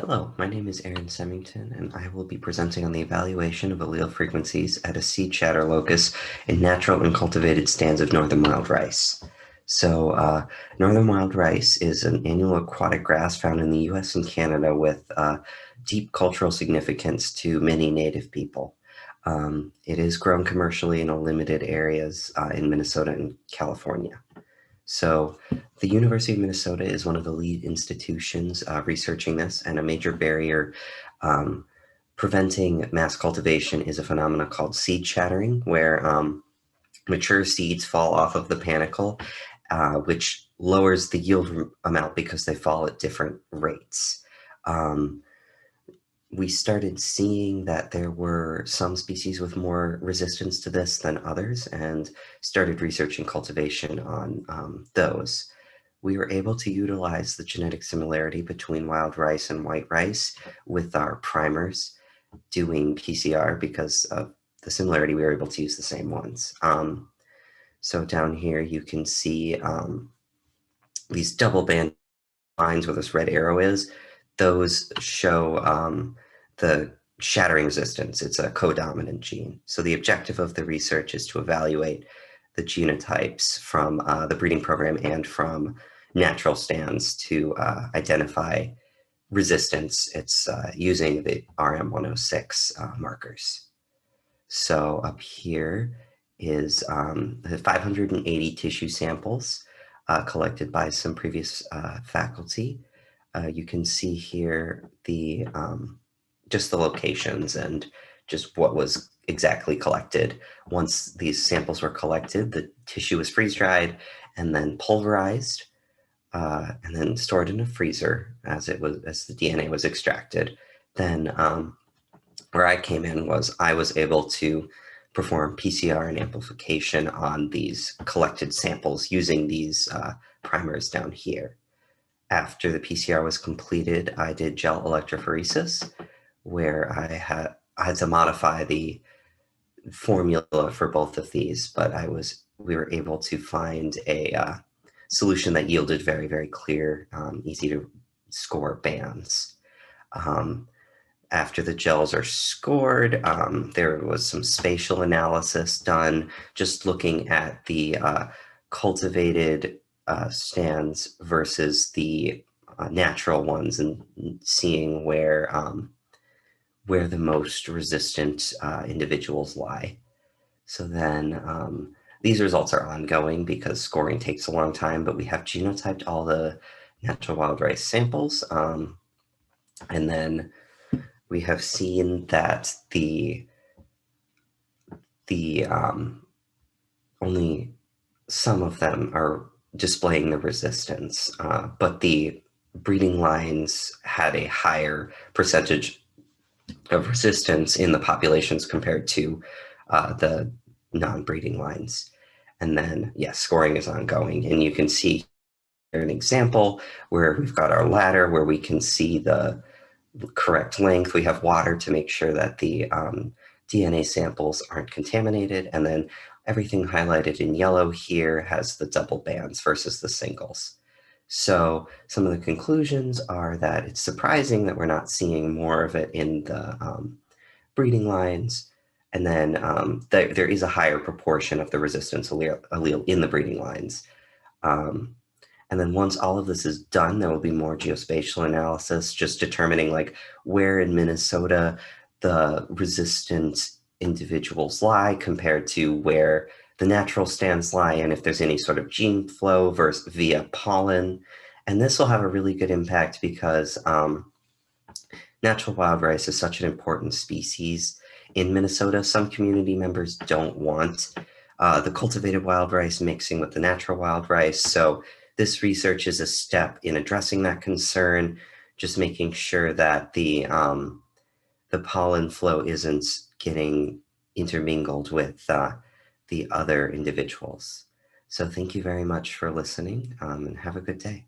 Hello, my name is Aaron Semington, and I will be presenting on the evaluation of allele frequencies at a seed chatter locus in natural and cultivated stands of northern wild rice. Northern wild rice is an annual aquatic grass found in the US and Canada with deep cultural significance to many Native people. It is grown commercially in limited areas in Minnesota and California. So the University of Minnesota is one of the lead institutions researching this, and a major barrier um, preventing mass cultivation is a phenomenon called seed shattering, where mature seeds fall off of the panicle, which lowers the yield amount because they fall at different rates. Um, we started seeing that there were some species with more resistance to this than others, and started researching cultivation on those. We were able to utilize the genetic similarity between wild rice and white rice with our primers doing PCR. Because of the similarity, we were able to use the same ones. So down here, you can see these double band lines where this red arrow is. Those show the shattering resistance. It's a codominant gene. So the objective of the research is to evaluate the genotypes from the breeding program and from natural stands to identify resistance. It's using the RM106 markers. So up here is the 580 tissue samples collected by some previous faculty. You can see here the just the locations and just what was exactly collected. Once these samples were collected, the tissue was freeze-dried and then pulverized, and then stored in a freezer as the DNA was extracted. Then where I came in was I was able to perform PCR and amplification on these collected samples using these primers down here. After the PCR was completed, I did gel electrophoresis, where I had to modify the formula for both of these, but we were able to find a solution that yielded very, very clear, easy to score bands. After the gels are scored, there was some spatial analysis done, just looking at the cultivated stands versus the natural ones, and seeing where the most resistant individuals lie. So then these results are ongoing because scoring takes a long time, but we have genotyped all the natural wild rice samples. And then we have seen that the only some of them are displaying the resistance, but the breeding lines had a higher percentage of resistance in the populations compared to the non-breeding lines. And then, yes, scoring is ongoing. And you can see here an example where we've got our ladder where we can see the correct length. We have water to make sure that the DNA samples aren't contaminated. And then everything highlighted in yellow here has the double bands versus the singles. So some of the conclusions are that it's surprising that we're not seeing more of it in the breeding lines. And then there is a higher proportion of the resistance allele in the breeding lines. And then once all of this is done, there will be more geospatial analysis, just determining like where in Minnesota the resistant individuals lie compared to where the natural stands lie, and if there's any sort of gene flow versus via pollen. And this will have a really good impact because natural wild rice is such an important species in Minnesota. Some community members don't want the cultivated wild rice mixing with the natural wild rice. So this research is a step in addressing that concern, just making sure that the pollen flow isn't getting intermingled with the other individuals. So thank you very much for listening, and have a good day.